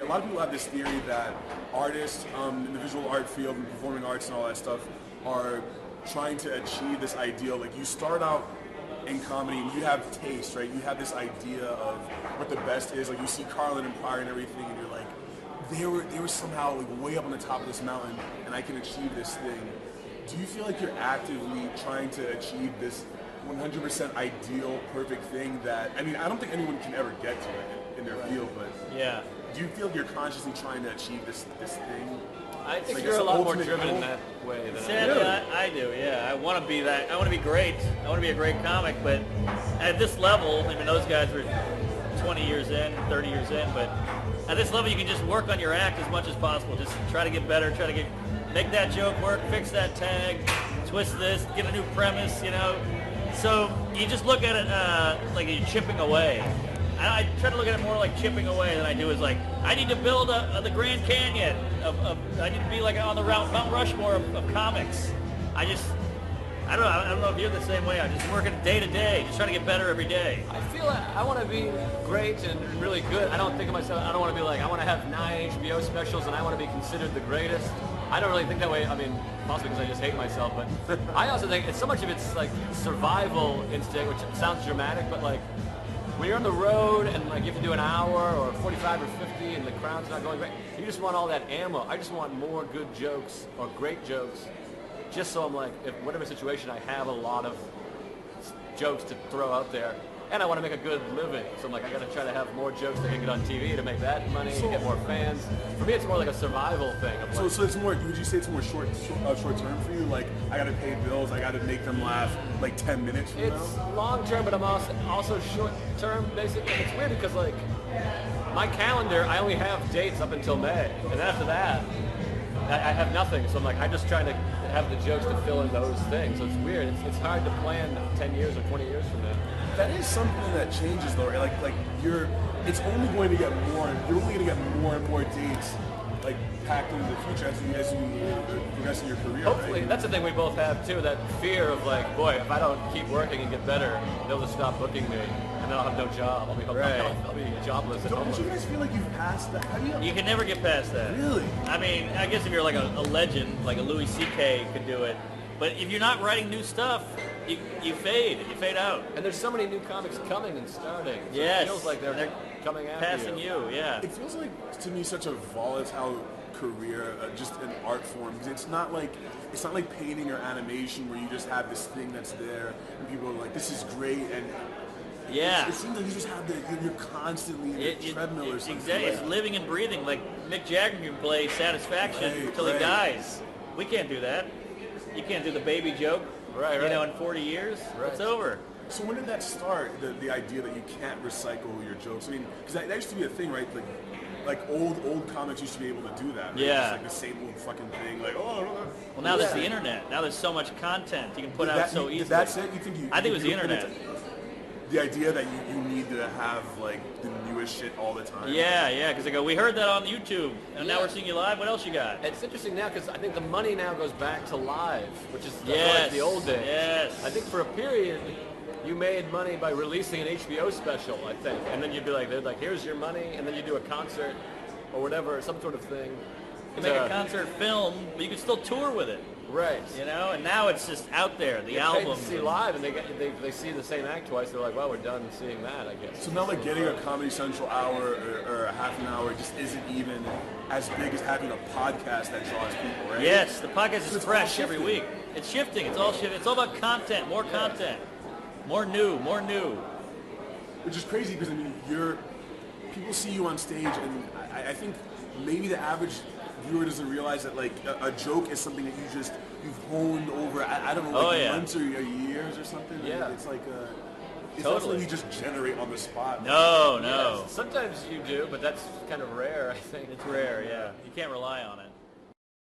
A lot of people have this theory that artists in the visual art field and performing arts and all that stuff are trying to achieve this ideal. Like, you start out in comedy and you have taste, right? You have this idea of what the best is. Like, you see Carlin and Pryor and everything, and you're like, they were somehow like way up on the top of this mountain, and I can achieve this thing. Do you feel like you're actively trying to achieve this 100% ideal, perfect thing that, I mean, I don't think anyone can ever get to it in their field, but yeah. Do you feel like you're consciously trying to achieve this thing? I think like you're a lot more driven goal? in that way than Really? I do, yeah. I want to be that. I want to be great. I want to be a great comic, but at this level, I mean, those guys were 20 years in, 30 years in, but at this level, you can just work on your act as much as possible. Just try to get better, make that joke work, fix that tag, twist this, get a new premise, you know. So you just look at it like you're chipping away. I try to look at it more like chipping away than I do as like, I need to build the Grand Canyon I need to be like on the Mount Rushmore of comics. I don't know if you're the same way. I'm just working day to day, just trying to get better every day. I feel like I want to be great and really good. I don't think of myself, I don't want to be like, I want to have 9 HBO specials and I want to be considered the greatest. I don't really think that way. I mean, possibly because I just hate myself, but I also think so much of it's like survival instinct, which sounds dramatic, but like, when you're on the road and like you have to do an hour or 45 or 50 and the crowd's not going great, you just want all that ammo. I just want more good jokes or great jokes, just so I'm like, if whatever situation I have a lot of jokes to throw out there, and I want to make a good living. So I'm like, I got to try to have more jokes that can get on TV to make that money, get more fans. For me, it's more like a survival thing. Of So it's more, would you say it's more short term for you? Like, I got to pay bills, I got to make them laugh like 10 minutes from now? It's long term, but I'm also short term, basically. It's weird because like, my calendar, I only have dates up until May. And after that, I have nothing. So I'm like, I'm just trying to have the jokes to fill in those things. So it's weird. It's hard to plan 10 years or 20 years from now. That is something that changes though, right? Like it's only going to get more, you're only going to get more and more dates like packed into the future as you progress in your career. Hopefully, right? that's the thing we both have too, that fear of like, boy, if I don't keep working and get better, they'll just stop booking me and then I'll have no job. I'll be jobless at home. Don't you guys feel like you've passed that? How do You can never get past that. Really? I mean, I guess if you're like a legend, like a Louis C.K. could do it, but if you're not writing new stuff, you fade out. And there's so many new comics coming and starting. So yes. It feels like they're coming after passing you, yeah. It feels like to me such a volatile career, just an art form, because it's not like painting or animation where you just have this thing that's there and people are like, this is great, and yeah. It seems like you just have you're constantly in a treadmill or something. Exactly. It's living and breathing. Like Mick Jagger can play Satisfaction until he dies. We can't do that. You can't do the baby joke. Right. You know, in 40 years, it's over. So when did that start? The idea that you can't recycle your jokes. I mean, because that used to be a thing, right? Like old comics used to be able to do that. Right? Yeah. Just like the same old fucking thing. Like, oh. Well, now there's the internet. Now there's so much content you can put out so easily. That's it. I think it was the internet. The idea that you need to have like the newest shit all the time. Yeah, because they go, we heard that on YouTube, and now we're seeing you live. What else you got? It's interesting now because I think the money now goes back to live, which is yes. like the old days. Yes. I think for a period, you made money by releasing an HBO special, I think, and then you'd be like, they're like, here's your money, and then you do a concert or whatever, some sort of thing. You make a concert film, but you can still tour with it. Right. You know, and now it's just out there, the album. They see live, and they see the same act twice. They're like, well, we're done seeing that, I guess. So now, like, getting a Comedy Central hour or a half an hour just isn't even as big as having a podcast that draws people, right? Yes, the podcast is fresh every week. It's shifting. It's all shifting. It's all about content, more content, more new. Which is crazy because I mean, people see you on stage, and I think maybe the average viewer doesn't realize that like a joke is something that you've honed over I don't know like months or years or something. Yeah, it's like it's totally. not something you just generate on the spot. No. Yes, sometimes you do, but that's kind of rare, I think. It's rare, yeah. You can't rely on it.